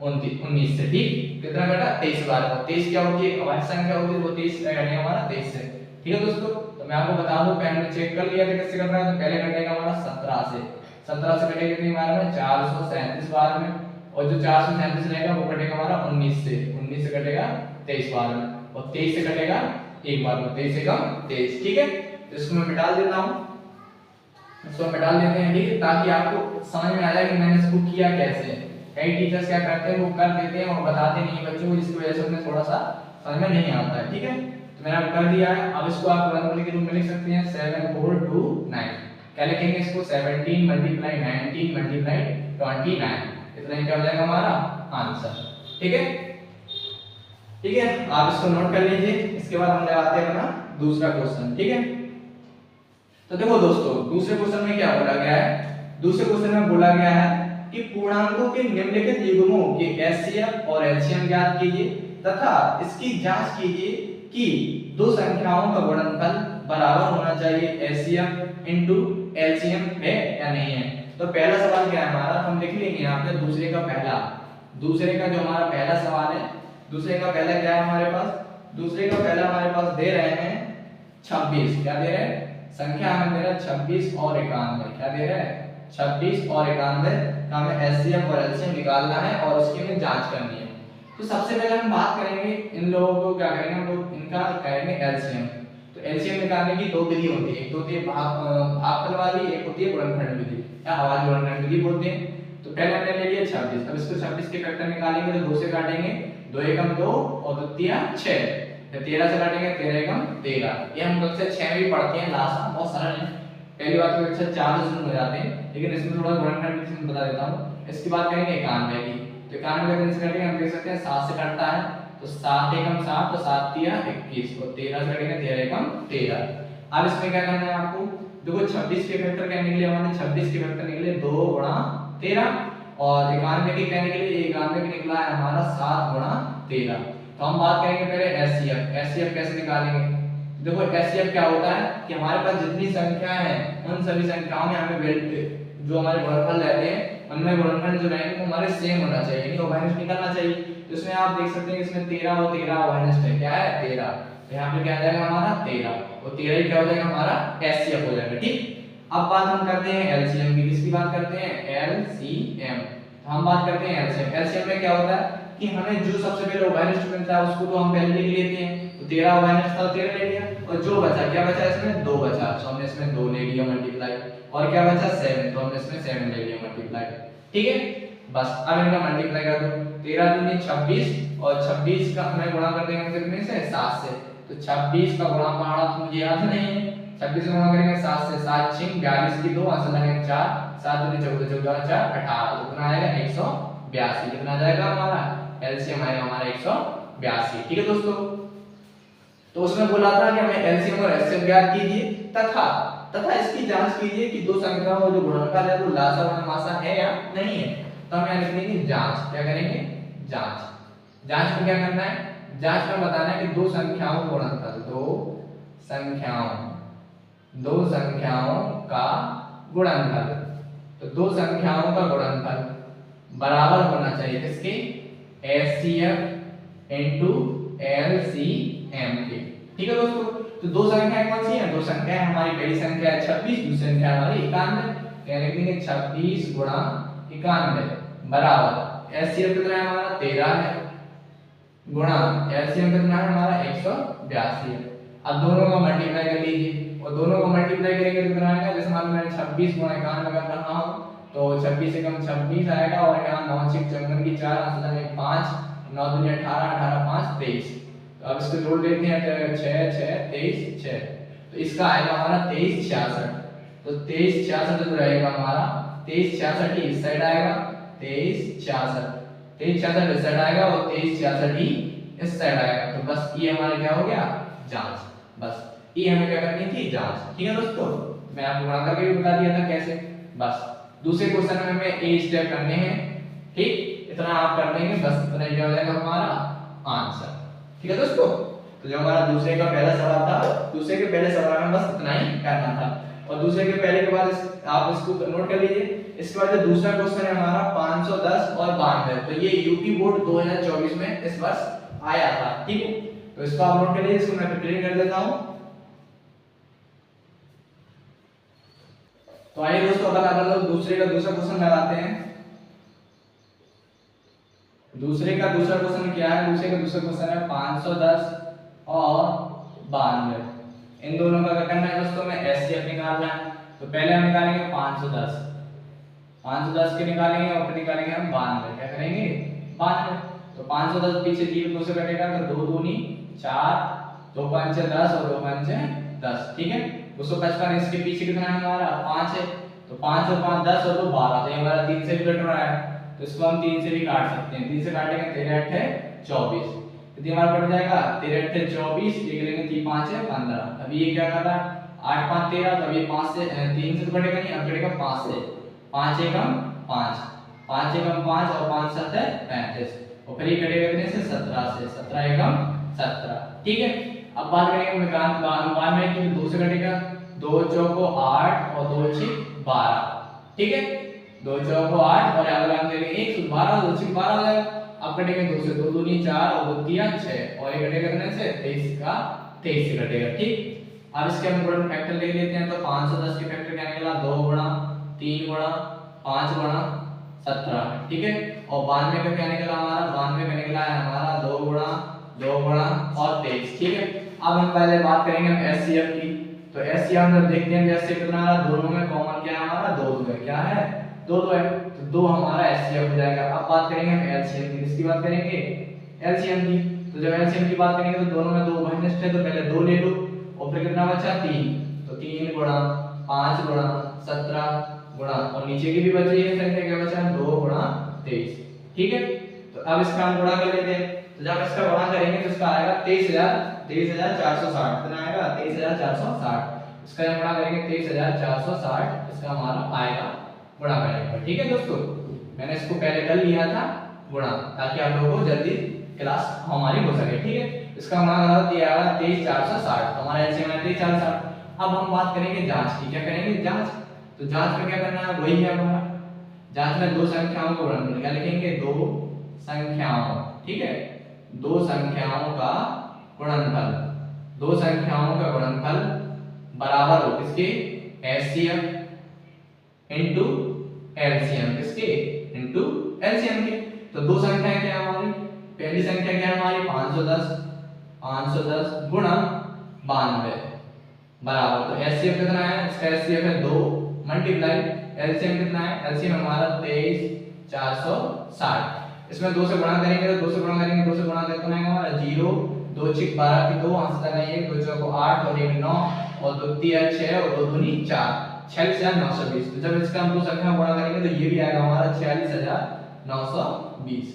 19 से। ठीक, कितना कटा 23 बार, 23 क्या होती है अभाज्य संख्या होती है, वो 23 कटेगा हमारा 23 से। ठीक है दोस्तों, तो मैं आपको बता दूं पेन में चेक कर लिया था कैसे करना है, तो पहले कटेगा हमारा 17 से, 17 से कटेगा कितनी बार में 437 बार में, और जो 437 रहेगा वो कटेगा हमारा 19 से, 19 से कटेगा 23 बार में, और 23 से कटेगा एक बार में, 23 से कम 23। ठीक है, तो इसको मैं मिटा देता हूं, इसको मिटा देते हैं, ठीक है, ताकि आपको समझ में आ जाए कि मैंने इसको किया कैसे। कई टीचर्स क्या करते हैं वो कर देते हैं और बताते नहीं बच्चों को, जिसकी वजह से उन्हें थोड़ा सा समझ में नहीं आता है। ठीक है, तो मैंने अब कर दिया है। अब इसको आप वर्गमूल के रूप में लिख सकते हैं 7 4 2 9, क्या लिखेंगे इसको 17 मल्टीप्लाई 19 मल्टीप्लाई 29, इतना ही क्या हो जाएगा हमारा आंसर। ठीक है, ठीक है, आप इसको नोट कर लीजिए। इसके बाद हम लगाते हैं अपना दूसरा क्वेश्चन। ठीक है, तो देखो दोस्तों दूसरे क्वेश्चन में क्या बोला गया है, दूसरे क्वेश्चन में बोला गया है कि पूर्णांकों के निम्नलिखित युग्मों के एचसीएफ और एलसीएम ज्ञात कीजिए तथा इसकी जांच कीजिए कि दो संख्याओं का गुणनफल बराबर होना चाहिए, एचसीएफ इनटू एलसीएम है या नहीं है। तो पहला सवाल क्या है हमारा, हम लिख लेंगे यहाँ पे दूसरे का पहला, दूसरे का जो हमारा पहला सवाल है, दूसरे का पहला क्या है हमारे पास, दूसरे का पहला हमारे पास दे रहे हैं 26, क्या दे रहे हैं संख्या हमें दे रहा है 26 और 91, क्या दे रहा है 26 और 91 का हमें एचसीएफ और एलसीएम निकालना है और उसकी हमें जांच करनी है। तो सबसे पहले हम बात करेंगे इन लोगों को, क्या करेंगे हम लोग इनका करेंगे एलसीएम। तो एलसीएम निकालने की दो विधि होती है, एक होती है भागफल वाली, एक होती है गुणनखंड विधि या अभाज्य गुणनखंड विधि बोलते हैं। तो पहले हमने ले लिया 26, अब इसको 26 के फैक्टर निकालेंगे तो 2 से काटेंगे, 2 एकम 2 और 2 तिया 6, 13 से काटेंगे 13 एकम 13। ये हम कक्षा 6 में भी पढ़ते हैं, लास्ट में बहुत सरल है, पहली बात तो कक्षा 4 से शुरू हो जाते हैं, लेकिन इसमें थोड़ा गुणनखंड विधि से बता देता हूं। इसकी बात करेंगे 91 की, तो 91 का से करेंगे हम देख सकते हैं 7 से कटता है, तो 7 एकम 7 तो 7 तिया 21 और 13 से कटेंगे 13 एकम 13। अब इसमें क्या करना है आपको, देखो 26 के फैक्टर क्या निकले हमारे, 26 के फैक्टर निकले 2 गुणा 13 और 91 के क्या निकले, 91 के निकला है हमारा 7 गुणा 13। तो हम बात करेंगे पहले एचसीएफ, एचसीएफ कैसे निकालेंगे। देखो एचसीएफ क्या होता है कि हमारे पास जितनी संख्या है उन सभी संख्याओं में हमें जो हमारे गुणनफल रहते हैं उनमें गुणनखंड जो रहेंगे वो हमारे सेम होना चाहिए, यानी ओवरनेस्ट निकलना चाहिए। तो इसमें आप देख सकते हैं इसमें 13 और 13 ओवरनेस्ट है, क्या है 13, तो यहाँ पे क्या आ जाएगा हमारा 13 और 13 ही क्या हो जाएगा हमारा एचसीएफ हो जाएगा। ठीक, अब बात हम करते हैं एलसीएम की, किसकी बात करते हैं एलसीएम। तो हम बात करते हैं एलसीएम, एलसीएम में क्या होता है कि हमें जो सबसे पहले ओवरनेस्ट मिलता है उसको तो हम पहले लिख लेते हैं, तो 13 ओवरनेस्ट था 13 ले लिया, और जो बचा क्या बचा इसमें 2 बचा, तो हमने इसमें 2 ले लिया मल्टीप्लाई, और क्या बचा 7, तो हमने इसमें 7 ले लिया मल्टीप्लाई। ठीक है, बस अब इनका मल्टीप्लाई कर दो, 13 दूनी 26 और 26 का हमें गुणा कर देंगे कितने से 7 से, तो 26 का गुणा पहाड़ा तो मुझे याद नहीं है, 26 से गुणा करेंगे 7 से, 7 6 42 की 2 आंसर लगेगा 4, 7 दूनी 14 14 4 18, तो कितना आएगा 182, कितना आ जाएगा हमारा एलसीएम आएगा हमारा 182। ठीक है दोस्तों, तो उसमें बोला था कि हमें एलसीएम और एचसीएफ ज्ञात कीजिए तथा इसकी जांच कीजिए कि दो संख्याओं का जो गुणनफल है वो लसाअ और मासा है या नहीं है। तो हम यहाँ लिख देंगे जांच। क्या करेंगे? जांच में क्या करना है? जांच में बताना है कि दो संख्याओं का गुणनफल, दो संख्याओं का गुणनफल, तो दो संख्याओं का गुणनफल बराबर होना चाहिए किसके? HCF इनटू LCM के। ठीक है दोस्तों, तो दो संख्याएं कौन सी हैं? दो संख्याएं हमारी पहली संख्या है 26, दूसरी संख्या हमारी 91। क्या लिख देंगे? 26 गुणा 91 बराबर HCF कितना है हमारा? 13 है गुणा LCM कितना है हमारा? 182 है। अब दोनों का मल्टीप्लाई कर लीजिए और दोनों को मल्टीप्लाई करेंगे तो कितना आएगा? जैसे मान लो मैंने 26 गुणा 91 कर रहा हूं तो 26 से कम 26 आएगा और यहाँ 9 6 54 की 4 अंश में 5 9 दूनी 18 18 5 23। तो अब इसको जोड़ लेते हैं तो 6 6 23 6, तो इसका आएगा हमारा 23 66। तो 23 66 जो रहेगा हमारा 23 66 ही इस साइड आएगा, 23 66 23 66 इस साइड आएगा और 23 66 ही इस साइड आएगा। तो बस ये हमारा क्या हो गया? जांच। बस ये हमें क्या करनी थी? जांच। ठीक है दोस्तों, मैं आपको बना करके भी बता दिया था कैसे। बस दूसरे क्वेश्चन में हमें ए स्टेप करने हैं। ठीक, इतना आप कर लेंगे, बस इतना ही हो जाएगा हमारा आंसर। ठीक है दोस्तों, तो जो हमारा दूसरे का पहला सवाल था, दूसरे के पहले सवाल में बस इतना ही करना था। और दूसरे के पहले के बाद आप इसको नोट कर लीजिए। इसके बाद जो दूसरा क्वेश्चन है हमारा 510 और 92, तो ये यूपी बोर्ड 2024 में इस वर्ष आया था। ठीक है, तो इसको आप नोट कर लीजिए, इसको मैं प्रिपेयर कर देता हूं। तो आइए दोस्तों अब अपन लोग दूसरे का दूसरा क्वेश्चन लगाते हैं। दूसरे का दूसरा क्वेश्चन क्या है? दूसरे का दूसरा क्वेश्चन है 510 और 92। इन दोनों का क्या करना है दोस्तों? में एचसीएफ निकालना है। तो पहले हम निकालेंगे 510 के निकालेंगे और फिर निकालेंगे हम 92। क्या करेंगे? 92। तो 510 पीछे 0 2 से कटेगा तो 2 दूनी 4 2 5 10 और 2 5 10। ठीक है, 255 इसके पीछे कितना है हमारा? 5 है। तो 5 और 5 10 और 2 12, तो ये हमारा 3 से भी कट रहा है, तो इसको हम 3 से भी काट सकते हैं। 3 से काटेंगे 13 8 है 24, तो ये हमारा कट जाएगा 13 8 है 24, ये करेंगे 3 5 है 15। अभी ये क्या कर रहा है? 8 5 13, तो अभी 5 से 3 से तो कटेगा नहीं, अब कटेगा 5 से। 5 एकम 5, 5 एकम 5 और 5 7 है 35, और फिर ये कटेगा कितने से? 17 से। 17 एकम 17। ठीक है, अब बात करेंगे मेकान बार में कि 2 से कटेगा, 2 चौको 8 और 2 6 12। ठीक है, 2 चौको 8 और अगर हम लेंगे 1 तो 12 2 6 12 हो जाएगा। अब कटेंगे 2 से, 2 दूनी 4 और 2 3 6 और ये कटेगा कितने से? 23 का 23 से कटेगा। ठीक, अब इसके हम गुणन फैक्टर ले लेते हैं। तो 510 के फैक्टर क्या निकला? 2 गुणा 3 गुणा 5 गुणा 17। ठीक है, और 92 का क्या निकला हमारा? 92 का निकला है हमारा 2 गुणा 2 गुणा और 23। ठीक है, अब हम पहले बात करेंगे हम एचसीएफ की। तो एचसीएफ जब देखते हैं एचसीएफ कितना आ रहा है? दोनों में कॉमन क्या है हमारा? 2 2 है। क्या है? 2 2 है, तो 2 हमारा एचसीएफ हो जाएगा। अब बात करेंगे हम एलसीएम की। किसकी बात करेंगे? एलसीएम की। तो जब एलसीएम की बात करेंगे तो दोनों में 2 घनिष्ठ है, तो पहले 2 ले लो और फिर कितना बचा? 3। तो 3 गुणा 5 गुणा 17 गुणा और नीचे की भी बच रही है संख्या, क्या बचा? 2 गुणा 23। ठीक है, तो अब इसका हम गुणा कर लेते हैं। तो जब इसका गुणा करेंगे तो इसका आएगा 23460। कितना आएगा? 23460। इसका हम गुणा करेंगे 23460, इसका हमारा आएगा गुणा करने पर। ठीक है दोस्तों, मैंने इसको पहले कर लिया था गुणा, ताकि आप लोगों को जल्दी क्लास हमारी हो सके। ठीक है, इसका गुणा करा दिया 23460, हमारा एलसीएम है 23460। अब हम बात करेंगे जांच की। क्या करेंगे? जांच। तो जांच में क्या करना है? वही है हमारा, जांच में दो संख्याओं को गुणनफल। क्या लिखेंगे? दो संख्याओं। ठीक है, दो संख्याओं का गुणनफल, दो संख्याओं का गुणनफल बराबर हो किसके? HCF into LCM. किसके? इनटू एलसीएम के। तो दो संख्याएं क्या है हमारी? पहली संख्या क्या है हमारी? 510 गुणा 92 बराबर, तो एचसीएफ कितना है? इसका एचसीएफ है 2 मल्टीप्लाई एलसीएम कितना है? एलसीएम हमारा 23460। इसमें 2 से गुणा करेंगे तो 2 से गुणा करेंगे, 2 से गुणा करके हमारा हमारा 0 2 6 12 की 2 अंश तक है 1 2 चौको 8 और 1 9 और 2 3 6 और 2 दूनी 4 46920। तो जब इसका हम दो संख्या गुणा करेंगे तो ये भी आएगा हमारा 46920।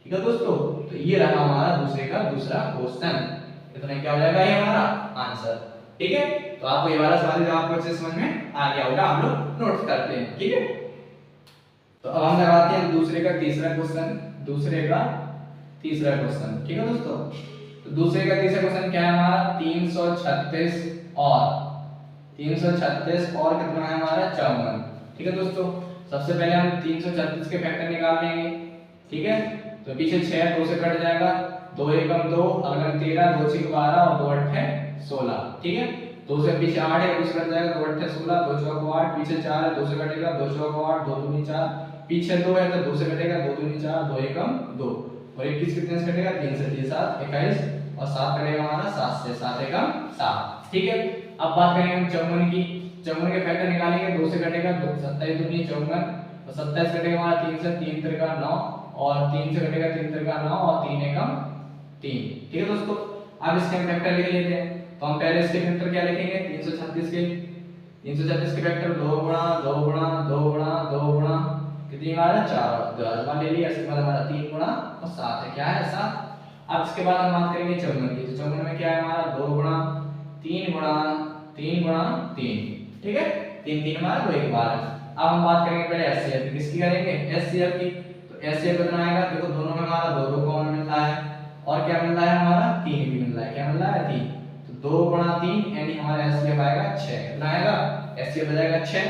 ठीक है दोस्तों, तो ये रहा हमारा दूसरे का दूसरा क्वेश्चन। इतना क्या हो जाएगा ये हमारा आंसर। ठीक है, तो आपको ये वाला सवाल जब आपको अच्छे समझ में आ गया होगा, आप लोग नोट करते हैं। ठीक है, तो अब हम लगाते हैं दूसरे का तीसरा क्वेश्चन। ठीक है दोस्तों, तो दूसरे का तीसरा क्वेश्चन क्या है हमारा 336 और कितना है हमारा 54। ठीक है दोस्तों, सबसे पहले हम 336 के फैक्टर निकाल लेंगे। ठीक है, तो पीछे 6 2 से कट जाएगा, 2 एकम 2 अलग 13 2 6 12 और 2 8 16। ठीक है, 2 से पीछे 8 है, 2 से कट जाएगा, 2 8 16 2 4 8, पीछे 4 है 2 से कटेगा, 2 4 8 2 2 4, पीछे 2 है तो 2 से कटेगा, 2 2 4 2 एकम 2 और 21 कितने से कटेगा, 3 से 3 7 21 और 7 कटेगा हमारा 7 से 7 एकम 7। ठीक है, अब बात करेंगे हम 54 की। 54 के फैक्टर निकालेंगे, 2 से कटेगा 27 दूनी 54 और 27 कटेगा हमारा 3 से, 3 त्रिका 9 और 3 से कटेगा 3 त्रिका 9 और 3 एकम 3। ठीक है दोस्तों, अब इसके हम फैक्टर लिख लेते हैं। तो हम पहले इसके फैक्टर क्या लिखेंगे 336 के फैक्टर 2 गुणा 2 गुणा 2 गुणा 2 गुणा कितनी हमारा 4 और ले लिया। इसके बाद हमारा 3 गुणा और 7 है, क्या है 7। अब इसके बाद हम बात करेंगे 54 की। तो 54 में क्या है हमारा 2 गुणा 3 गुणा 3 गुणा 3। ठीक है, 3 3 हमारा 2 एक बार है। अब हम बात करेंगे पहले एचसीएफ की। किसकी करेंगे एचसीएफ की। तो एचसीएफ कितना आएगा, देखो दोनों में हमारा 2 2 कॉमन मिल रहा है और क्या मिल रहा है हमारा 3 भी मिल रहा है। क्या मिल रहा है 3, तो 2 गुणा 3 यानी हमारा एचसीएफ आएगा 6। कितना आएगा एचसीएफ आ जाएगा 6।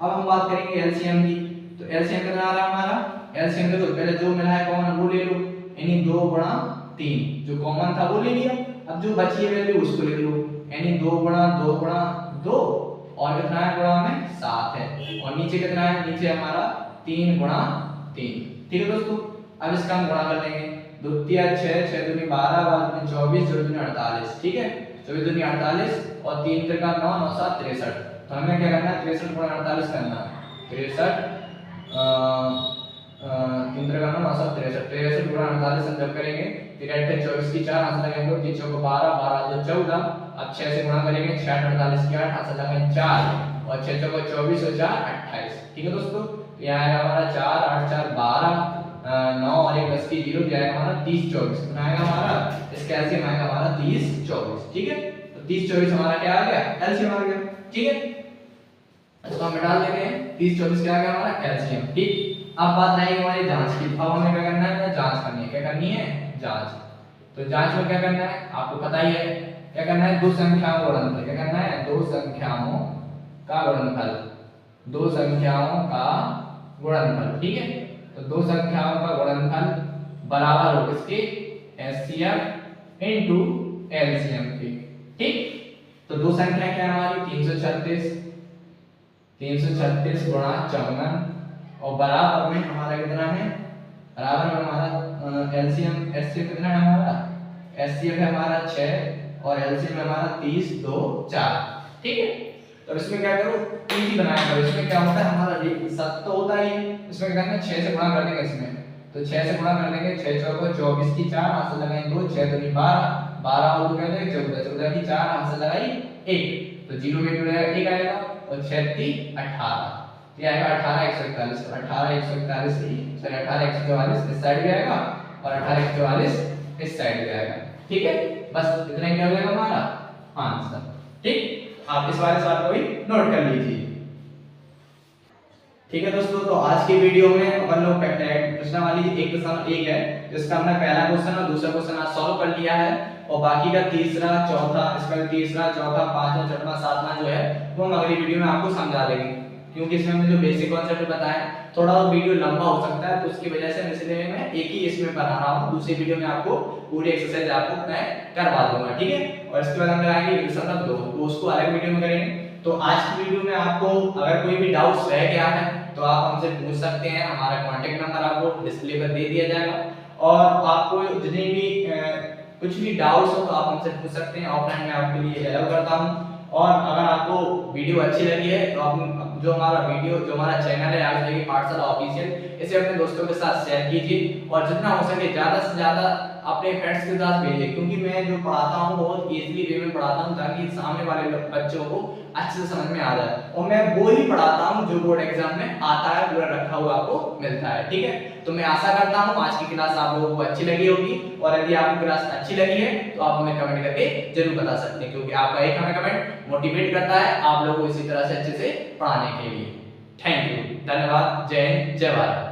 अब हम बात करेंगे एलसीएम की। तो एलसीएम कितना आ रहा है हमारा, एलसीएम देखो पहले जो मिला है कॉमन वो ले लो, यानी 2 गुणा 3 जो कॉमन था वो ले लिया। अब जो बची है वैल्यू उसको लिख लो, यानी 2 गुणा 2 गुणा 2 और कितना है गुणा में 7 है और नीचे कितना है, नीचे हमारा 3 गुणा 3। ठीक है दोस्तों, अब इसका हम गुणा कर लेंगे। 2 3 6 6 दूनी 12 12 दूनी 24 24 दूनी 48। ठीक है, 24 दूनी 48 और 3 त्रिका 9 9 7 63। तो हमें क्या करना है 63 गुणा 48 करना है। 63 3 त्रिका 9 9 7 63 63 गुणा 48 हम जब करेंगे 3 8 24 की 4 हाथ लगाएंगे 3 4 12 12 2 14। अब 6 से गुणा करेंगे 6 8 48 की 8 हाथ लगाएंगे 4 और 6 4 24 और 4 28। ठीक है दोस्तों, तो यहाँ आएगा हमारा 4 8 4 12 9 और 1 10 की 0 जाएगा हमारा 30 24। कितना आएगा हमारा, इसका एलसीएम आएगा हमारा 30 24। ठीक है, तो 30 24 हमारा क्या आ गया एलसीएम आ गया। ठीक है, इसको हम मिटा लेते हैं। 30 24 क्या आ गया हमारा एलसीएम। ठीक, अब बात रहेगी हमारी जांच की। अब हमें क्या करना है, जांच करनी है। क्या करनी है, जांच। तो जांच में क्या करना है आपको पता ही है, क्या करना है दो संख्याओं का गुणनफल। क्या करना है दो संख्याओं का गुणनफल, दो संख्याओं का गुणनफल। ठीक है, तो दो संख्याओं का गुणनफल बराबर हो किसके एचसीएफ इनटू एलसीएम के। ठीक, तो दो संख्या क्या है हमारी 336 गुणा 54 और बराबर में हमारा कितना है, बराबर में हमारा एलसीएम एचसीएफ कितना है हमारा, एचसीएफ है हमारा 6 और एलसीएम है हमारा 30 2 4। ठीक है, तो इसमें क्या करो इजी बनाया करो। इसमें क्या होता है हमारा 7 तो होता ही, इसमें क्या करना है 6 से गुणा कर देंगे इसमें। तो 6 से गुणा कर देंगे 6 4 24 की 4 हाथ से लगाएंगे 2 6 दूनी 12 12 और 2 कहते हैं 14 14 की 4 हाथ से लगाई 1 तो 0 में जुड़ेगा 1 आएगा और 6 3 18 ये आएगा 18 141 तो 18 141 सॉरी 18 144 इस साइड भी आएगा और 18 144 इस साइड भी आएगा। ठीक है, बस इतना ही क्या हो जाएगा हमारा आंसर। ठीक, आप इस वाले सवाल को भी नोट कर लीजिए। ठीक है दोस्तों, तो आज की वीडियो में अपन लोग प्रश्न वाली एक क्वेश्चन एक है जिसका हमने पहला क्वेश्चन और दूसरा क्वेश्चन आज सॉल्व कर लिया है और बाकी का तीसरा चौथा इसका तीसरा चौथा पांचवा छठवां सातवां जो है वो हम अगली वीडियो में आपको समझा देंगे, क्योंकि इसमें हमने जो बेसिक कॉन्सेप्ट बताया थोड़ा वो वीडियो लंबा हो सकता है, तो उसकी वजह से इसलिए मैं एक ही इसमें बना रहा हूँ। दूसरी वीडियो में आपको पूरी एक्सरसाइज आपको मैं करवा दूंगा। ठीक है, और इसके बाद हम लगाएंगे रिविजन 2 तो उसको अलग वीडियो में करेंगे। तो आज की वीडियो में आपको अगर कोई भी डाउट्स रह गया है तो आप हमसे पूछ सकते हैं। हमारा कांटेक्ट नंबर आपको डिस्प्ले पर दे दिया जाएगा और आपको जितनी भी कुछ भी डाउट्स हो तो आप हमसे पूछ सकते हैं। ऑफलाइन में आपके लिए अलाउ करता हूं। और अगर आपको वीडियो अच्छी लगी है तो आप जो हमारा चैनल है आज देखिए पाठशाला ऑफिशियल, इसे अपने दोस्तों के साथ शेयर कीजिए और जितना हो सके ज्यादा से ज्यादा अपने फ्रेंड्स के साथ भेजें, क्योंकि मैं जो पढ़ाता हूँ बहुत इजीली वे में पढ़ाता हूँ ताकि सामने वाले बच्चों को अच्छे से समझ में आ जाए, और मैं वो ही पढ़ाता हूँ जो बोर्ड एग्जाम में आता है, पूरा रखा हुआ आपको मिलता है। ठीक है, तो मैं आशा करता हूँ आज की क्लास आप लोगों को अच्छी लगी होगी, और यदि आपको क्लास अच्छी लगी है तो आप हमें कमेंट करके जरूर बता सकते हैं, क्योंकि आपका एक हमें कमेंट मोटिवेट करता है आप लोगों को इसी तरह से अच्छे से पढ़ाने के लिए। थैंक यू, धन्यवाद, जय हिंद, जय भारत।